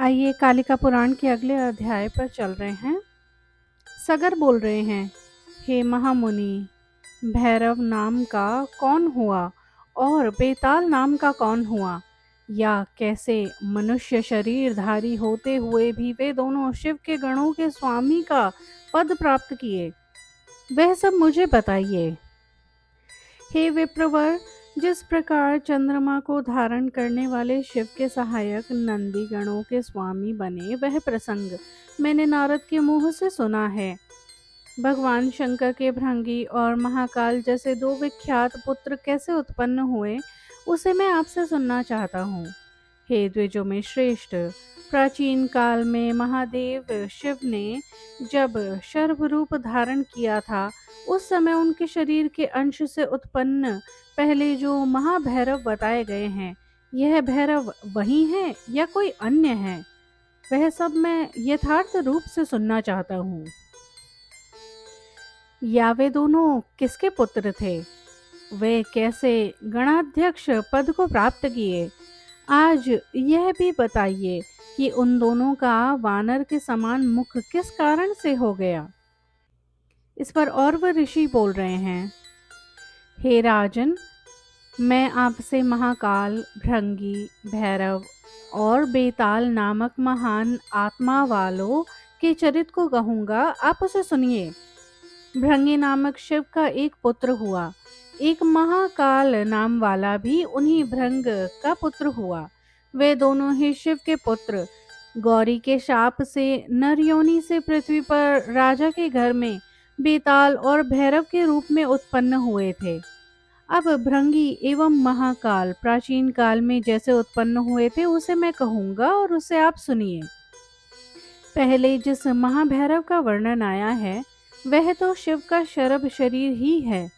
आइए कालिका पुराण के अगले अध्याय पर चल रहे हैं। सगर बोल रहे हैं, हे महामुनि, भैरव नाम का कौन हुआ और बेताल नाम का कौन हुआ, या कैसे मनुष्य शरीरधारी होते हुए भी वे दोनों शिव के गणों के स्वामी का पद प्राप्त किए, वह सब मुझे बताइए। हे विप्रवर, जिस प्रकार चंद्रमा को धारण करने वाले शिव के सहायक नंदी गणों के स्वामी बने, वह प्रसंग मैंने नारद के मुंह से सुना है। भगवान शंकर के भृंगी और महाकाल जैसे दो विख्यात पुत्र कैसे उत्पन्न हुए, उसे मैं आपसे सुनना चाहता हूँ। हे द्विजों में श्रेष्ठ, प्राचीन काल में महादेव शिव ने जब शर्व रूप धारण किया था, उस समय उनके शरीर के अंश से उत्पन्न पहले जो महाभैरव बताए गए हैं, यह भैरव वही हैं या कोई अन्य है, वह सब मैं यथार्थ रूप से सुनना चाहता हूँ। या वे दोनों किसके पुत्र थे, वे कैसे गणाध्यक्ष पद को प्राप्त किए, आज यह भी बताइए कि उन दोनों का वानर के समान मुख किस कारण से हो गया। इस पर और वह ऋषि बोल रहे हैं, हे राजन, मैं आपसे महाकाल, भृंगी, भैरव और बेताल नामक महान आत्मा वालों के चरित्र को कहूँगा, आप उसे सुनिए। भृंगी नामक शिव का एक पुत्र हुआ, एक महाकाल नाम वाला भी उन्हीं भृंग का पुत्र हुआ। वे दोनों ही शिव के पुत्र गौरी के शाप से नर योनि से पृथ्वी पर राजा के घर में बेताल और भैरव के रूप में उत्पन्न हुए थे। अब भृंगी एवं महाकाल प्राचीन काल में जैसे उत्पन्न हुए थे, उसे मैं कहूँगा और उसे आप सुनिए। पहले जिस महाभैरव का वर्णन आया है, वह तो शिव का शरभ शरीर ही है,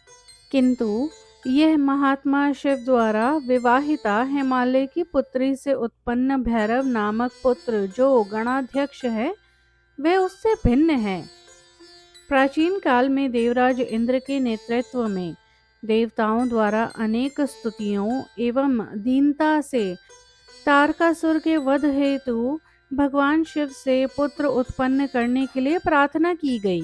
किंतु यह महात्मा शिव द्वारा विवाहिता हिमालय की पुत्री से उत्पन्न भैरव नामक पुत्र जो गणाध्यक्ष है, वह उससे भिन्न है। प्राचीन काल में देवराज इंद्र के नेतृत्व में देवताओं द्वारा अनेक स्तुतियों एवं दीनता से तारकासुर के वध हेतु भगवान शिव से पुत्र उत्पन्न करने के लिए प्रार्थना की गई।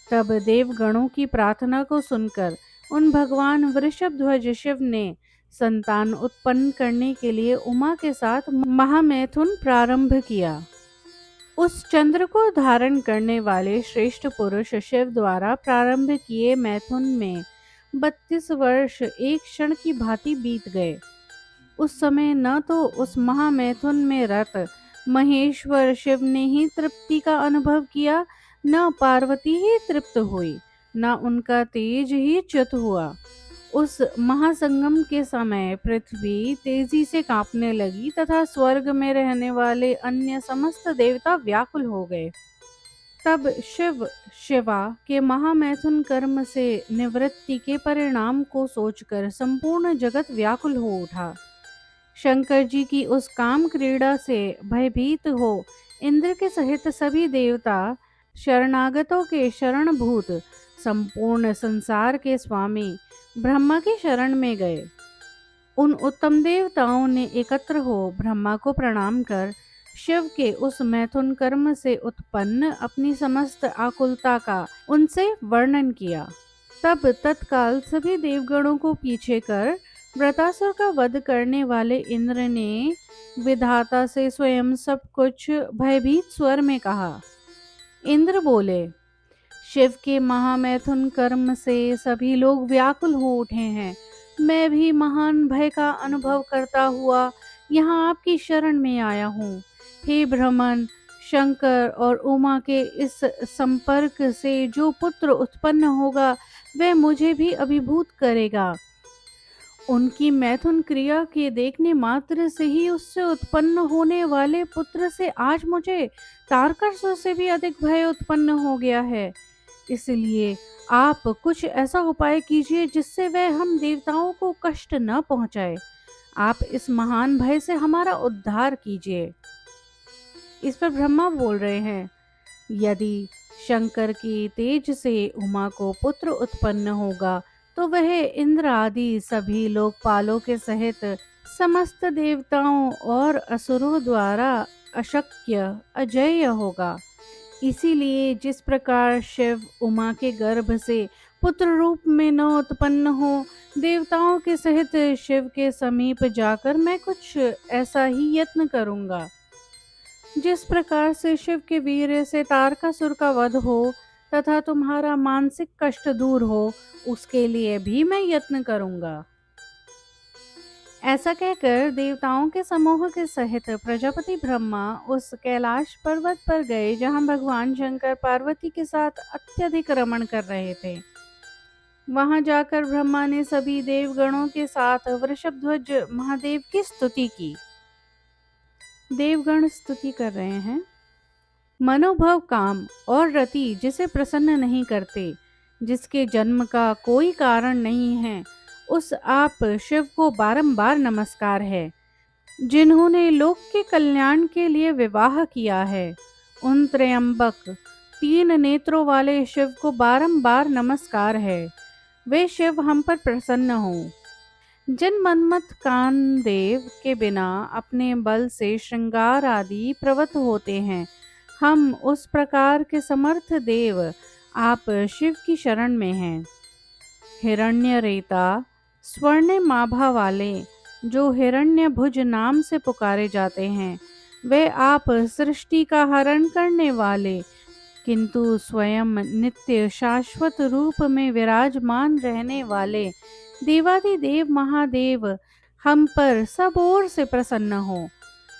तब देवगणों की प्रार्थना को सुनकर उन भगवान वृषभध्वज शिव ने संतान उत्पन्न करने के लिए उमा के साथ महामैथुन प्रारंभ किया। उस चंद्र को धारण करने वाले श्रेष्ठ पुरुष शिव द्वारा प्रारंभ किए मैथुन में 32 वर्ष एक क्षण की भांति बीत गए। उस समय न तो उस महामैथुन में रत महेश्वर शिव ने ही तृप्ति का अनुभव किया, न पार्वती ही तृप्त हुई, न उनका तेज ही च्युत हुआ। उस महासंगम के समय पृथ्वी तेजी से कांपने लगी तथा स्वर्ग में रहने वाले अन्य समस्त देवता व्याकुल हो गए। तब शिव शिवा के महामैथुन कर्म से निवृत्ति के परिणाम को सोचकर संपूर्ण जगत व्याकुल हो उठा। शंकर जी की उस काम क्रीड़ा से भयभीत हो इंद्र के सहित सभी देवता शरणागतों के शरणभूत संपूर्ण संसार के स्वामी ब्रह्मा की शरण में गए। उन उत्तम देवताओं ने एकत्र हो ब्रह्मा को प्रणाम कर शिव के उस मैथुन कर्म से उत्पन्न अपनी समस्त आकुलता का उनसे वर्णन किया। तब तत्काल सभी देवगणों को पीछे कर वृतासुर का वध करने वाले इंद्र ने विधाता से स्वयं सब कुछ भयभीत स्वर में कहा। इंद्र बोले, शिव के महामैथुन कर्म से सभी लोग व्याकुल हो उठे हैं। मैं भी महान भय का अनुभव करता हुआ यहाँ आपकी शरण में आया हूँ। हे ब्रह्मन, शंकर और उमा के इस संपर्क से जो पुत्र उत्पन्न होगा, वह मुझे भी अभिभूत करेगा। उनकी मैथुन क्रिया के देखने मात्र से ही उससे उत्पन्न होने वाले पुत्र से आज मुझे तारकासुर से भी अधिक भय उत्पन्न हो गया है। इसलिए आप कुछ ऐसा उपाय कीजिए जिससे वह हम देवताओं को कष्ट न पहुंचाए। आप इस महान भय से हमारा उद्धार कीजिए। इस पर ब्रह्मा बोल रहे हैं, यदि शंकर की तेज से उमा को पुत्र उत्पन्न होगा, तो वह इंद्र आदि सभी लोकपालों के सहित समस्त देवताओं और असुरों द्वारा अशक्य अजेय होगा। इसीलिए जिस प्रकार शिव उमा के गर्भ से पुत्र रूप में न उत्पन्न हो, देवताओं के सहित शिव के समीप जाकर मैं कुछ ऐसा ही यत्न करूंगा। जिस प्रकार से शिव के वीर्य से तारकासुर का वध हो तथा तुम्हारा मानसिक कष्ट दूर हो, उसके लिए भी मैं यत्न करूंगा। ऐसा कहकर देवताओं के समूह के सहित प्रजापति ब्रह्मा उस कैलाश पर्वत पर गए जहां भगवान शंकर पार्वती के साथ अत्यधिक रमण कर रहे थे। वहां जाकर ब्रह्मा ने सभी देवगणों के साथ वृषभध्वज महादेव की स्तुति की। देवगण स्तुति कर रहे हैं। मनोभव काम और रति जिसे प्रसन्न नहीं करते, जिसके जन्म का कोई कारण नहीं है, उस आप शिव को बारंबार नमस्कार है। जिन्होंने लोक के कल्याण के लिए विवाह किया है, उन त्रयंबक 3 नेत्रों वाले शिव को बारंबार नमस्कार है। वे शिव हम पर प्रसन्न हों। जिन मनमत कामदेव के बिना अपने बल से श्रृंगार आदि प्रवृत्त होते हैं, हम उस प्रकार के समर्थ देव आप शिव की शरण में हैं। हिरण्य रेता स्वर्णमाभा वाले जो हिरण्य भुज नाम से पुकारे जाते हैं, वे आप सृष्टि का हरण करने वाले किंतु स्वयं नित्य शाश्वत रूप में विराजमान रहने वाले देवादिदेव महादेव हम पर सब ओर से प्रसन्न हो।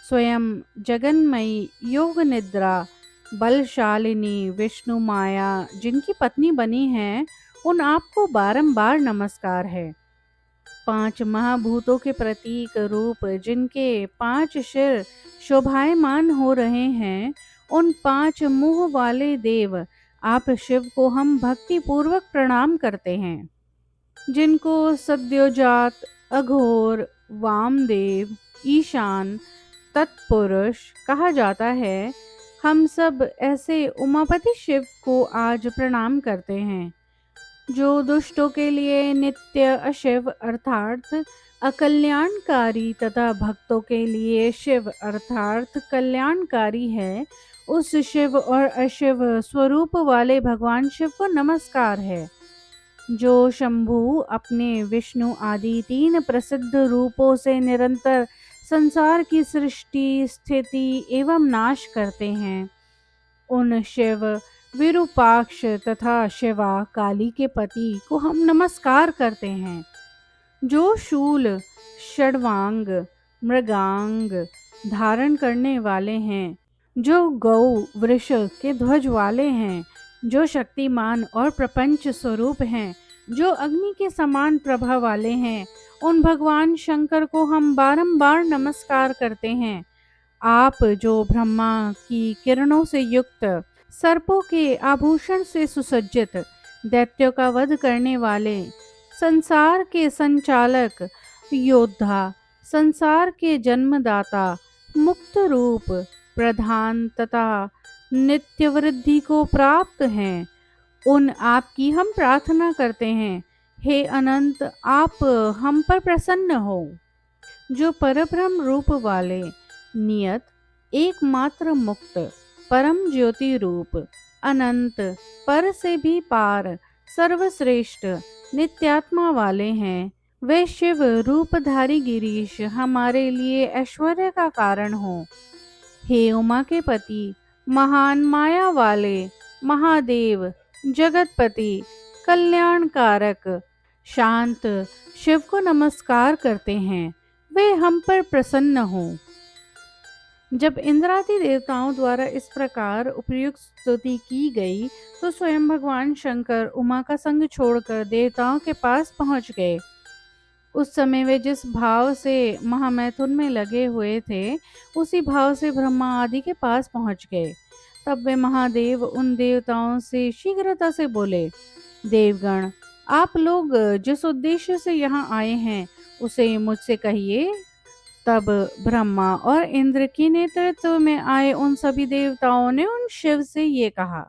स्वयं जगन्मयी योग निद्रा बलशालिनी विष्णु माया जिनकी पत्नी बनी है, उन आपको बारंबार नमस्कार है। 5 महाभूतों के प्रतीक रूप जिनके 5 सिर शोभायमान हो रहे हैं, उन 5 मुंह वाले देव आप शिव को हम भक्ति पूर्वक प्रणाम करते हैं। जिनको सद्योजात अघोर वामदेव ईशान तत्पुरुष कहा जाता है, हम सब ऐसे उमापति शिव को आज प्रणाम करते हैं। जो दुष्टों के लिए नित्य अशिव अर्थात अकल्याणकारी तथा भक्तों के लिए शिव अर्थात कल्याणकारी है, उस शिव और अशिव स्वरूप वाले भगवान शिव को नमस्कार है। जो शंभु अपने विष्णु आदि 3 प्रसिद्ध रूपों से निरंतर संसार की सृष्टि स्थिति एवं नाश करते हैं, उन शिव विरूपाक्ष तथा शिवा काली के पति को हम नमस्कार करते हैं। जो शूल षड्वांग मृगांग धारण करने वाले हैं, जो गौ वृष के ध्वज वाले हैं, जो शक्तिमान और प्रपंच स्वरूप हैं, जो अग्नि के समान प्रभा वाले हैं, उन भगवान शंकर को हम बारंबार नमस्कार करते हैं। आप जो ब्रह्मा की किरणों से युक्त सर्पों के आभूषण से सुसज्जित दैत्यों का वध करने वाले संसार के संचालक योद्धा संसार के जन्मदाता मुक्त रूप प्रधान तथा नित्य वृद्धि को प्राप्त हैं, उन आपकी हम प्रार्थना करते हैं। हे अनंत, आप हम पर प्रसन्न हो। जो परब्रह्म रूप वाले नियत एकमात्र मुक्त परम ज्योति रूप अनंत पर से भी पार सर्वश्रेष्ठ नित्यात्मा वाले हैं, वे शिव रूपधारी गिरीश हमारे लिए ऐश्वर्य का कारण हो। हे उमा के पति महान माया वाले महादेव जगतपति कल्याणकारक शांत शिव को नमस्कार करते हैं, वे हम पर प्रसन्न हों। जब इंद्रादि देवताओं द्वारा इस प्रकार उपयुक्त स्तुति की गई, तो स्वयं भगवान शंकर उमा का संग छोड़कर देवताओं के पास पहुंच गए। उस समय वे जिस भाव से महामैथुन में लगे हुए थे, उसी भाव से ब्रह्मा आदि के पास पहुंच गए। तब वे महादेव उन देवताओं से शीघ्रता से बोले, देवगण, आप लोग जिस उद्देश्य से यहाँ आए हैं, उसे मुझसे कहिए। तब ब्रह्मा और इंद्र के नेतृत्व में आए उन सभी देवताओं ने उन शिव से ये कहा,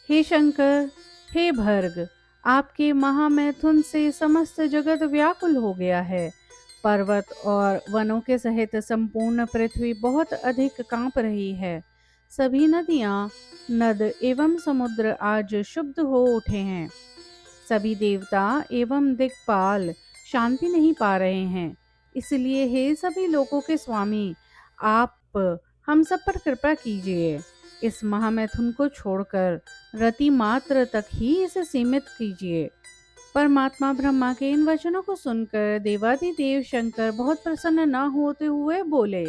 हे शंकर, हे भर्ग, आपके महामैथुन से समस्त जगत व्याकुल हो गया है, पर्वत और वनों के सहित संपूर्ण पृथ्वी बहुत अधिक कांप रही है। सभी नदियां, नद एवं समुद्र आज शुद्ध हो उठे हैं। सभी देवता एवं दिक्पाल शांति नहीं पा रहे हैं। इसलिए हे सभी लोगों के स्वामी, आप हम सब पर कृपा कीजिए। इस महामैथुन को छोड़कर रति मात्र तक ही इसे सीमित कीजिए। परमात्मा ब्रह्मा के इन वचनों को सुनकर देवादिदेव शंकर बहुत प्रसन्न न होते हुए बोले,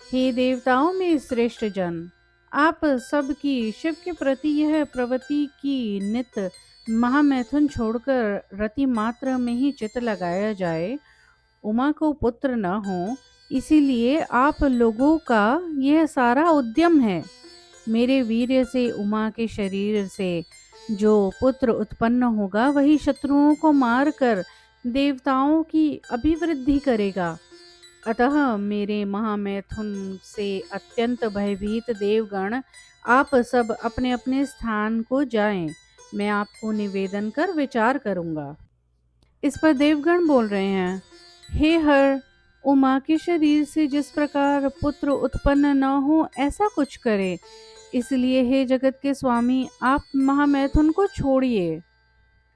हे देवताओं में श्रेष्ठ जन, आप सबकी शिव के प्रति यह प्रवृत्ति की नित महामैथुन छोड़कर रति मात्र में ही चित्त लगाया जाए। उमा को पुत्र न हो, इसीलिए आप लोगों का यह सारा उद्यम है। मेरे वीर्य से उमा के शरीर से जो पुत्र उत्पन्न होगा वही शत्रुओं को मारकर देवताओं की अभिवृद्धि करेगा। अतः मेरे महामैथुन से अत्यंत भयभीत देवगण, आप सब अपने अपने स्थान को जाएं। मैं आपको निवेदन कर विचार करूंगा। इस पर देवगण बोल रहे हैं, हे हर, उमा के शरीर से जिस प्रकार पुत्र उत्पन्न न हो ऐसा कुछ करे। इसलिए हे जगत के स्वामी, आप महामैथुन को छोड़िए।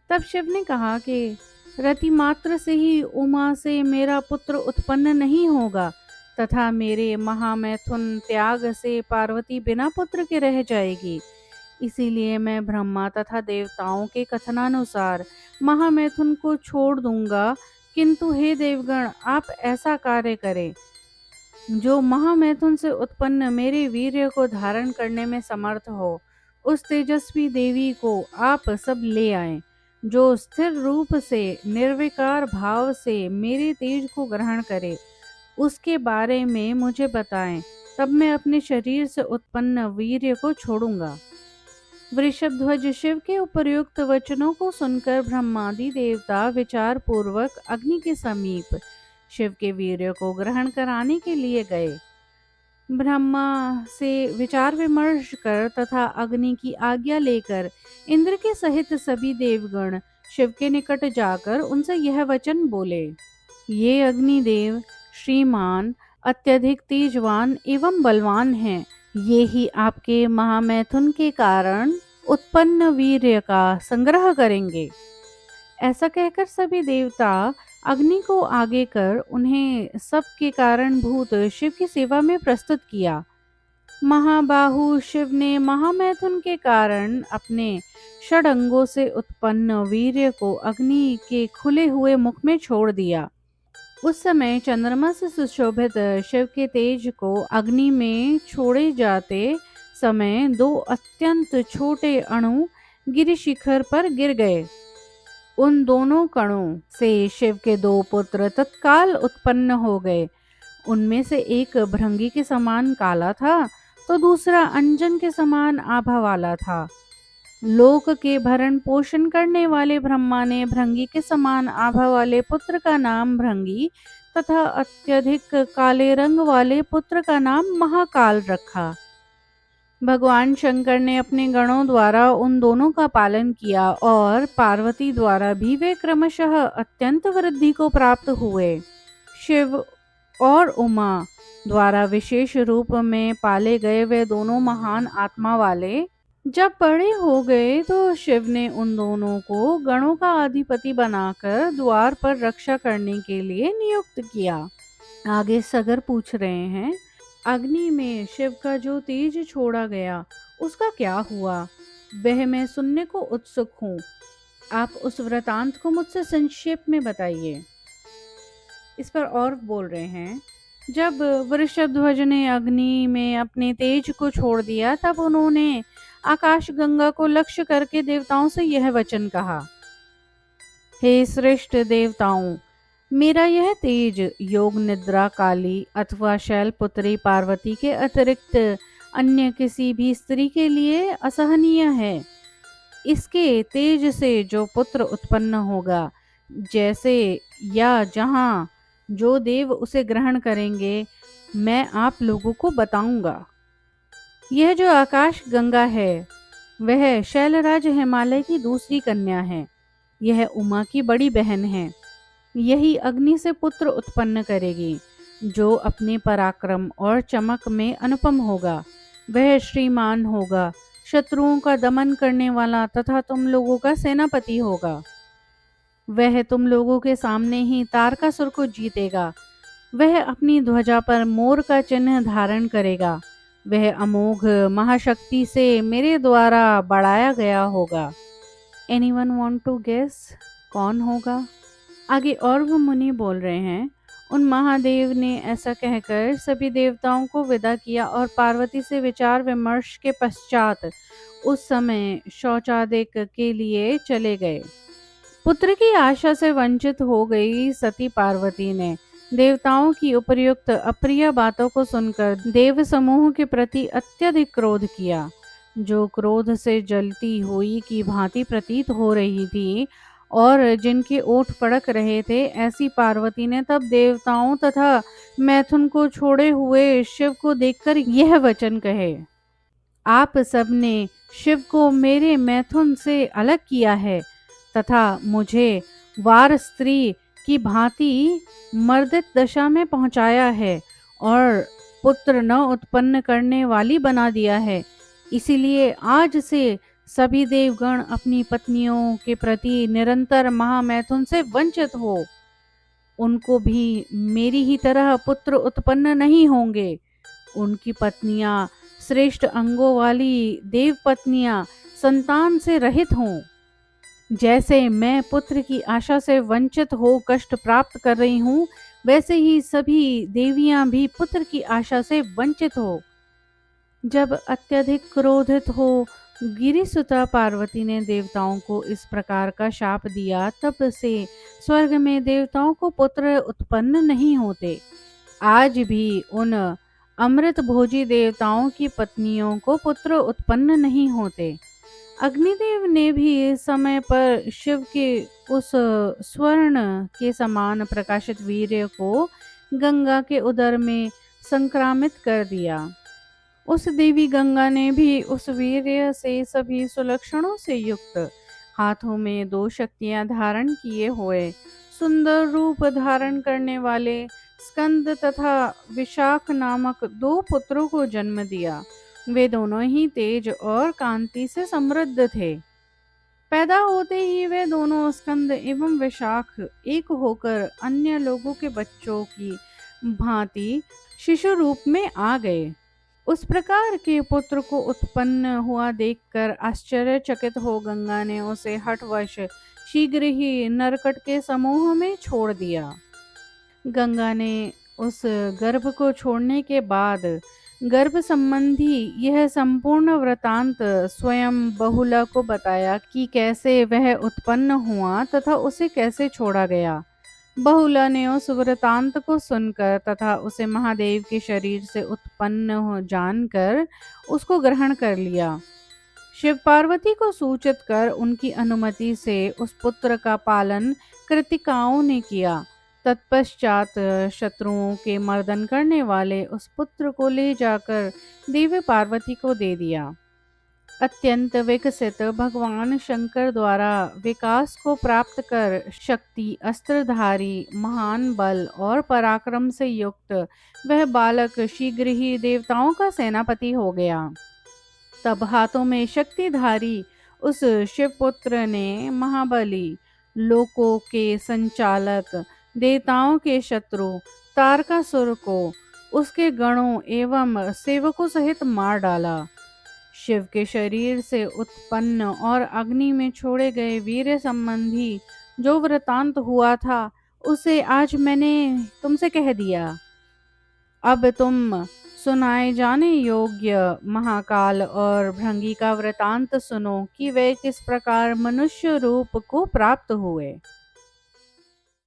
तब शिव ने कहा कि रति मात्र से ही उमा से मेरा पुत्र उत्पन्न नहीं होगा, तथा मेरे महामैथुन त्याग से पार्वती बिना पुत्र के रह जाएगी। इसीलिए मैं ब्रह्मा तथा देवताओं के कथनानुसार महामैथुन को छोड़ दूंगा। किंतु हे देवगण, आप ऐसा कार्य करें जो महामैथुन से उत्पन्न मेरे वीर्य को धारण करने में समर्थ हो। उस तेजस्वी देवी को आप सब ले आएं, जो स्थिर रूप से निर्विकार भाव से मेरे तेज को ग्रहण करे। उसके बारे में मुझे बताएं, तब मैं अपने शरीर से उत्पन्न वीर्य को छोड़ूंगा। वृषभध्वज शिव के उपर्युक्त वचनों को सुनकर ब्रह्मादि देवता विचार पूर्वक अग्नि के समीप शिव के वीर्य को ग्रहण कराने के लिए गए। ब्रह्मा से विचार विमर्श कर तथा अग्नि की आज्ञा लेकर इंद्र के सहित सभी देवगण शिव के निकट जाकर उनसे यह वचन बोले, ये अग्निदेव श्रीमान अत्यधिक तेजवान एवं बलवान हैं। ये ही आपके महामैथुन के कारण उत्पन्न वीर्य का संग्रह करेंगे। ऐसा कहकर सभी देवता अग्नि को आगे कर उन्हें सब के कारणभूत शिव की सेवा में प्रस्तुत किया। महाबाहु शिव ने महामैथुन के कारण अपने षडंगों से उत्पन्न वीर्य को अग्नि के खुले हुए मुख में छोड़ दिया। उस समय चंद्रमा से सुशोभित शिव के तेज को अग्नि में छोड़े जाते समय दो अत्यंत छोटे अणु गिरिशिखर पर गिर गए। उन दोनों कणों से शिव के दो पुत्र तत्काल उत्पन्न हो गए। उनमें से एक भृंगी के समान काला था, तो दूसरा अंजन के समान आभा वाला था। लोक के भरण पोषण करने वाले ब्रह्मा ने भृंगी के समान आभा वाले पुत्र का नाम भृंगी तथा अत्यधिक काले रंग वाले पुत्र का नाम महाकाल रखा। भगवान शंकर ने अपने गणों द्वारा उन दोनों का पालन किया और पार्वती द्वारा भी वे क्रमशः अत्यंत वृद्धि को प्राप्त हुए। शिव और उमा द्वारा विशेष रूप में पाले गए वे दोनों महान आत्मा वाले जब बड़े हो गए तो शिव ने उन दोनों को गणों का अधिपति बनाकर द्वार पर रक्षा करने के लिए नियुक्त किया। आगे सगर पूछ रहे हैं, अग्नि में शिव का जो तेज छोड़ा गया उसका क्या हुआ, वह मैं सुनने को उत्सुक हूँ। आप उस वृतांत को मुझसे संक्षेप में बताइए। इस पर और बोल रहे हैं, जब वृषभध्वज ने अग्नि में अपने तेज को छोड़ दिया तब उन्होंने आकाश गंगा को लक्ष्य करके देवताओं से यह वचन कहा, हे श्रेष्ठ देवताओं, मेरा यह तेज योग निद्रा काली अथवा शैलपुत्री पार्वती के अतिरिक्त अन्य किसी भी स्त्री के लिए असहनीय है। इसके तेज से जो पुत्र उत्पन्न होगा, जैसे या जहाँ जो देव उसे ग्रहण करेंगे, मैं आप लोगों को बताऊंगा। यह जो आकाश गंगा है वह शैलराज हिमालय की दूसरी कन्या है। यह उमा की बड़ी बहन है। यही अग्नि से पुत्र उत्पन्न करेगी, जो अपने पराक्रम और चमक में अनुपम होगा। वह श्रीमान होगा, शत्रुओं का दमन करने वाला तथा तुम लोगों का सेनापति होगा। वह तुम लोगों के सामने ही तारकासुर को जीतेगा। वह अपनी ध्वजा पर मोर का चिन्ह धारण करेगा। वह अमोघ महाशक्ति से मेरे द्वारा बढ़ाया गया होगा। एनीवन वांट टू गेस कौन होगा? आगे और वो मुनि बोल रहे हैं, उन महादेव ने ऐसा कहकर सभी देवताओं को विदा किया और पार्वती से विचार विमर्श के पश्चात उस समय शौचादिक के लिए चले गए। पुत्र की आशा से वंचित हो गई सती पार्वती ने देवताओं की उपर्युक्त अप्रिय बातों को सुनकर देव समूह के प्रति अत्यधिक क्रोध किया, जो क्रोध से जलती हुई की भांति प्रतीत हो रही थी और जिनके ओठ फड़क रहे थे। ऐसी पार्वती ने तब देवताओं तथा मैथुन को छोड़े हुए शिव को देखकर यह वचन कहे, आप सबने शिव को मेरे मैथुन से अलग किया है तथा मुझे वार स्त्री की भांति मर्दित दशा में पहुंचाया है और पुत्र न उत्पन्न करने वाली बना दिया है। इसीलिए आज से सभी देवगण अपनी पत्नियों के प्रति निरंतर महामैथुन से वंचित हो। उनको भी मेरी ही तरह पुत्र उत्पन्न नहीं होंगे। उनकी पत्नियां श्रेष्ठ अंगों वाली देव पत्नियां संतान से रहित हों। जैसे मैं पुत्र की आशा से वंचित हो कष्ट प्राप्त कर रही हूँ, वैसे ही सभी देवियां भी पुत्र की आशा से वंचित हो। जब अत्यधिक क्रोधित हो गिरिसुता पार्वती ने देवताओं को इस प्रकार का शाप दिया, तब से स्वर्ग में देवताओं को पुत्र उत्पन्न नहीं होते। आज भी उन अमृत भोजी देवताओं की पत्नियों को पुत्र उत्पन्न नहीं होते। अग्निदेव ने भी इस समय पर शिव के उस स्वर्ण के समान प्रकाशित वीर्य को गंगा के उदर में संक्रामित कर दिया। उस देवी गंगा ने भी उस वीर्य से सभी सुलक्षणों से युक्त, हाथों में 2 शक्तियां धारण किए हुए, सुंदर रूप धारण करने वाले स्कंद तथा विशाख नामक 2 पुत्रों को जन्म दिया। वे दोनों ही तेज और कांति से समृद्ध थे। पैदा होते ही वे दोनों स्कंद एवं विशाख एक होकर अन्य लोगों के बच्चों की भांति शिशु रूप में आ गए। उस प्रकार के पुत्र को उत्पन्न हुआ देखकर आश्चर्यचकित हो गंगा ने उसे हठवश शीघ्र ही नरकट के समूह में छोड़ दिया। गंगा ने उस गर्भ को छोड़ने के बाद गर्भ संबंधी यह संपूर्ण वृतांत स्वयं बहुला को बताया कि कैसे वह उत्पन्न हुआ तथा उसे कैसे छोड़ा गया। बहुला ने उस वृतांत को सुनकर तथा उसे महादेव के शरीर से उत्पन्न हो जानकर उसको ग्रहण कर लिया। शिव पार्वती को सूचित कर उनकी अनुमति से उस पुत्र का पालन कृतिकाओं ने किया। तत्पश्चात शत्रुओं के मर्दन करने वाले उस पुत्र को ले जाकर देवी पार्वती को दे दिया। अत्यंत विकसित भगवान शंकर द्वारा विकास को प्राप्त कर शक्ति अस्त्रधारी महान बल और पराक्रम से युक्त वह बालक शीघ्र ही देवताओं का सेनापति हो गया। तब हाथों में शक्तिधारी उस शिवपुत्र ने महाबली, लोकों के संचालक, देवताओं के शत्रु तारकासुर को उसके गणों एवं सेवकों सहित मार डाला। शिव के शरीर से उत्पन्न और अग्नि में छोड़े गए वीर्य संबंधी जो वृतांत हुआ था, उसे आज मैंने तुमसे कह दिया। अब तुम सुनाए जाने योग्य महाकाल और भृंगी का वृतांत सुनो कि वे किस प्रकार मनुष्य रूप को प्राप्त हुए।